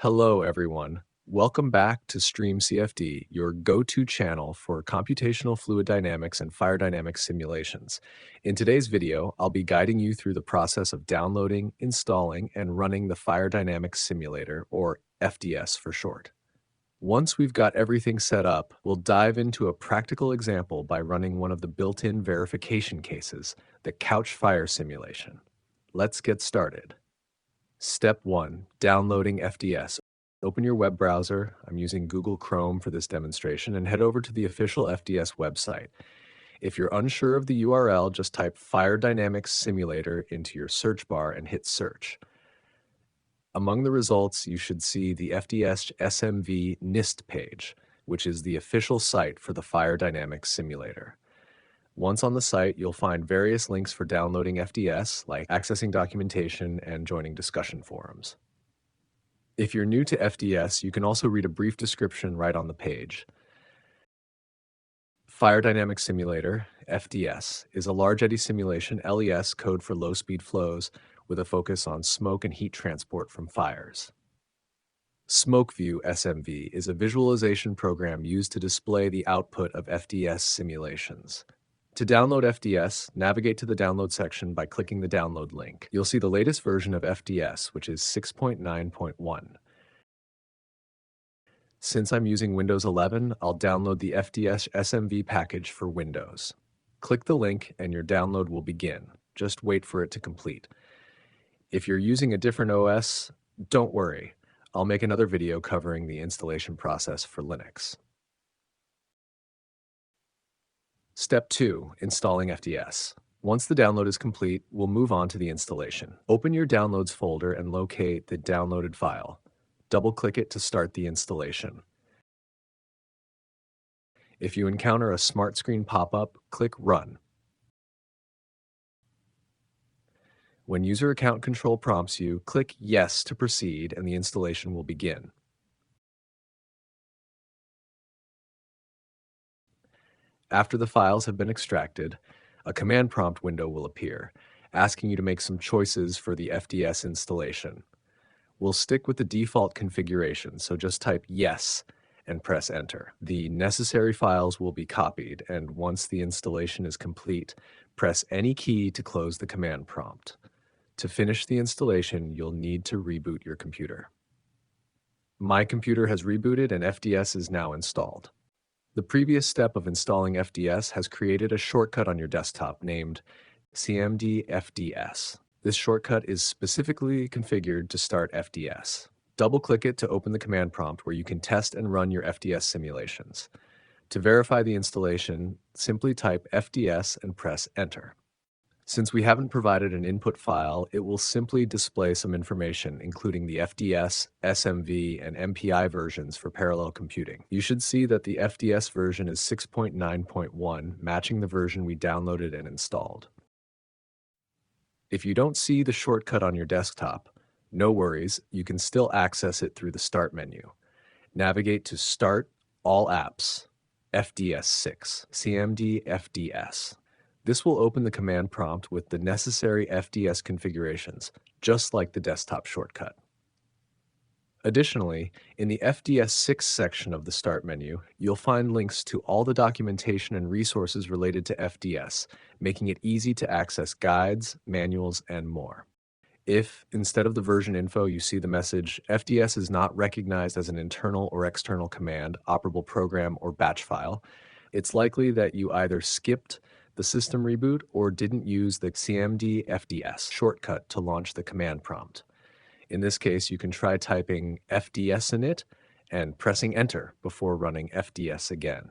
Hello, everyone. Welcome back to StreamCFD, your go-to channel for computational fluid dynamics and fire dynamics simulations. In today's video, I'll be guiding you through the process of downloading, installing, and running the Fire Dynamics Simulator, or FDS for short. Once we've got everything set up, we'll dive into a practical example by running one of the built-in verification cases, the couch fire simulation. Let's get started. Step 1. Downloading FDS. Open your web browser. I'm using Google Chrome for this demonstration, and head over to the official FDS website. If you're unsure of the URL, just type Fire Dynamics Simulator into your search bar and hit search. Among the results, you should see the FDS SMV NIST page, which is the official site for the Fire Dynamics Simulator. Once on the site, you'll find various links for downloading FDS, like accessing documentation and joining discussion forums. If you're new to FDS, you can also read a brief description right on the page. Fire Dynamics Simulator, FDS, is a large eddy simulation, LES, code for low-speed flows with a focus on smoke and heat transport from fires. Smokeview SMV is a visualization program used to display the output of FDS simulations. To download FDS, navigate to the download section by clicking the download link. You'll see the latest version of FDS, which is 6.9.1. Since I'm using Windows 11, I'll download the FDS SMV package for Windows. Click the link and your download will begin. Just wait for it to complete. If you're using a different OS, don't worry. I'll make another video covering the installation process for Linux. Step 2. Installing FDS. Once the download is complete, we'll move on to the installation. Open your Downloads folder and locate the downloaded file. Double-click it to start the installation. If you encounter a smart screen pop-up, click Run. When user account control prompts you, click Yes to proceed and the installation will begin. After the files have been extracted, a command prompt window will appear, asking you to make some choices for the FDS installation. We'll stick with the default configuration, so just type Yes and press Enter. The necessary files will be copied, and once the installation is complete, press any key to close the command prompt. To finish the installation, you'll need to reboot your computer. My computer has rebooted and FDS is now installed. The previous step of installing FDS has created a shortcut on your desktop named CMDfds. This shortcut is specifically configured to start FDS. Double-click it to open the command prompt where you can test and run your FDS simulations. To verify the installation, simply type FDS and press Enter. Since we haven't provided an input file, it will simply display some information, including the FDS, SMV, and MPI versions for parallel computing. You should see that the FDS version is 6.9.1, matching the version we downloaded and installed. If you don't see the shortcut on your desktop, no worries, you can still access it through the Start menu. Navigate to Start, All Apps, FDS 6, CMDfds. This will open the command prompt with the necessary FDS configurations, just like the desktop shortcut. Additionally, in the FDS 6 section of the Start menu, you'll find links to all the documentation and resources related to FDS, making it easy to access guides, manuals, and more. If, instead of the version info, you see the message, FDS is not recognized as an internal or external command, operable program, or batch file, it's likely that you either skipped the system reboot or didn't use the CMDfds shortcut to launch the command prompt. In this case, you can try typing FDS in it and pressing Enter before running FDS again.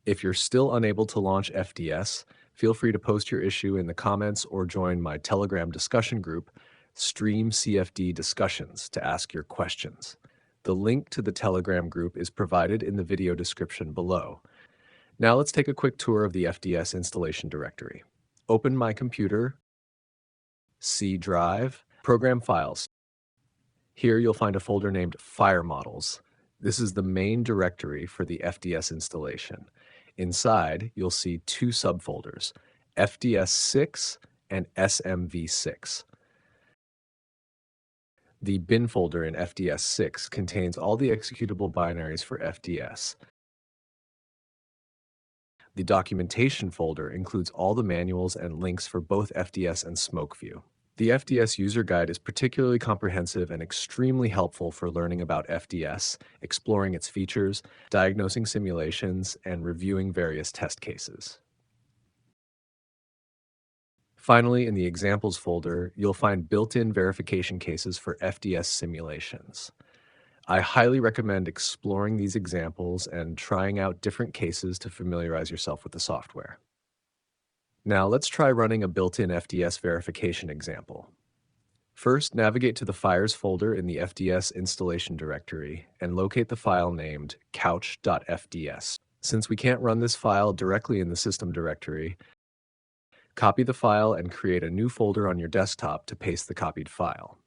If you're still unable to launch FDS, feel free to post your issue in the comments or join my Telegram discussion group, StreamCFD Discussions, to ask your questions. The link to the Telegram group is provided in the video description below. Now let's take a quick tour of the FDS installation directory. Open My Computer, C Drive, Program Files. Here you'll find a folder named Fire Models. This is the main directory for the FDS installation. Inside, you'll see two subfolders, FDS6 and SMV6. The bin folder in FDS6 contains all the executable binaries for FDS. The documentation folder includes all the manuals and links for both FDS and Smokeview. The FDS user guide is particularly comprehensive and extremely helpful for learning about FDS, exploring its features, diagnosing simulations, and reviewing various test cases. Finally, in the examples folder, you'll find built-in verification cases for FDS simulations. I highly recommend exploring these examples and trying out different cases to familiarize yourself with the software. Now let's try running a built-in FDS verification example. First, navigate to the Fires folder in the FDS installation directory and locate the file named couch.fds. Since we can't run this file directly in the system directory, copy the file and create a new folder on your desktop to paste the copied file.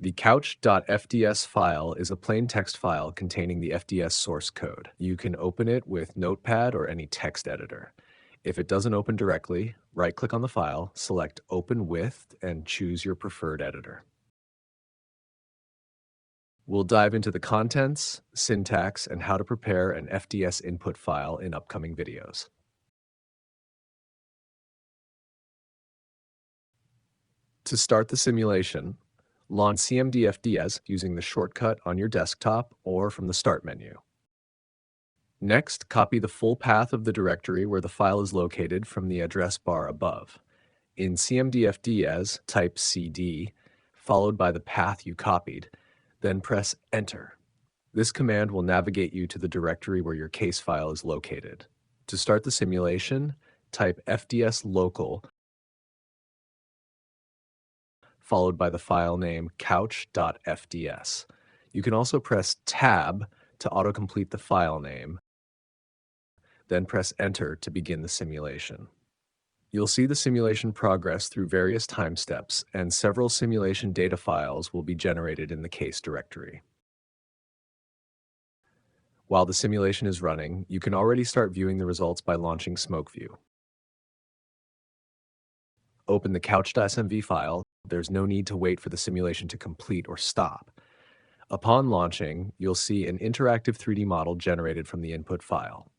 The couch.fds file is a plain text file containing the FDS source code. You can open it with Notepad or any text editor. If it doesn't open directly, right-click on the file, select Open With, and choose your preferred editor. We'll dive into the contents, syntax, and how to prepare an FDS input file in upcoming videos. To start the simulation, launch CMDfds using the shortcut on your desktop or from the Start menu. Next, copy the full path of the directory where the file is located from the address bar above. In CMDfds, type cd, followed by the path you copied, then press Enter. This command will navigate you to the directory where your case file is located. To start the simulation, type fds local, followed by the file name couch.fds. You can also press Tab to autocomplete the file name, then press Enter to begin the simulation. You'll see the simulation progress through various time steps, and several simulation data files will be generated in the case directory. While the simulation is running, you can already start viewing the results by launching Smokeview. Open the couch.smv file. There's no need to wait for the simulation to complete or stop. Upon launching, you'll see an interactive 3D model generated from the input file.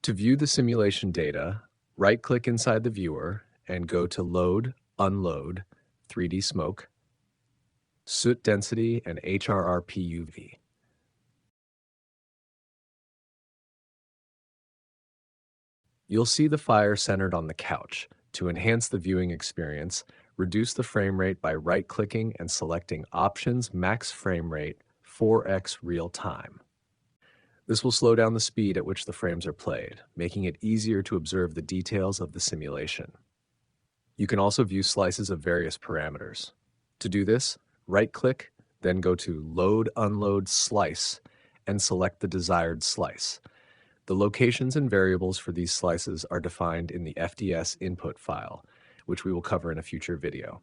To view the simulation data, right-click inside the viewer and go to Load, Unload, 3D Smoke, Soot Density, and HRRPUV. You'll see the fire centered on the couch. To enhance the viewing experience, reduce the frame rate by right-clicking and selecting Options Max Frame Rate 4x Real Time. This will slow down the speed at which the frames are played, making it easier to observe the details of the simulation. You can also view slices of various parameters. To do this, right-click, then go to Load, Unload, Slice, and select the desired slice. The locations and variables for these slices are defined in the FDS input file, which we will cover in a future video.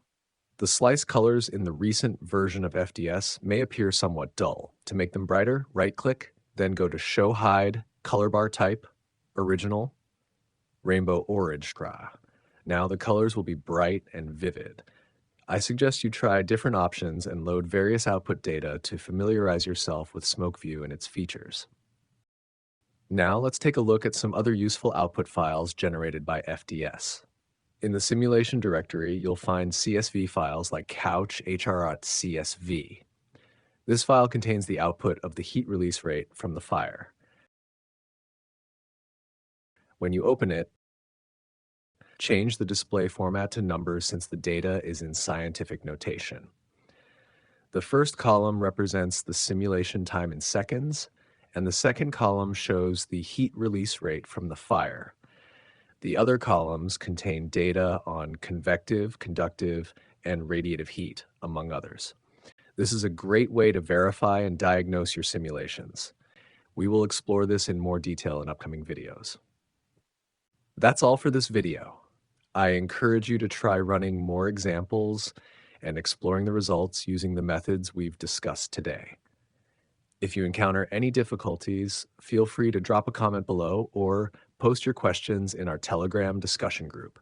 The slice colors in the recent version of FDS may appear somewhat dull. To make them brighter, right-click, then go to Show Hide, Color Bar Type, Original, Rainbow Orange. Now the colors will be bright and vivid. I suggest you try different options and load various output data to familiarize yourself with Smokeview and its features. Now let's take a look at some other useful output files generated by FDS. In the simulation directory, you'll find CSV files like couch.hr.csv. This file contains the output of the heat release rate from the fire. When you open it, change the display format to numbers since the data is in scientific notation. The first column represents the simulation time in seconds, and the second column shows the heat release rate from the fire. The other columns contain data on convective, conductive, and radiative heat, among others. This is a great way to verify and diagnose your simulations. We will explore this in more detail in upcoming videos. That's all for this video. I encourage you to try running more examples and exploring the results using the methods we've discussed today. If you encounter any difficulties, feel free to drop a comment below or post your questions in our Telegram discussion group.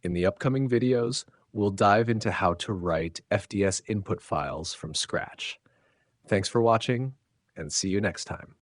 In the upcoming videos, we'll dive into how to write FDS input files from scratch. Thanks for watching, and see you next time.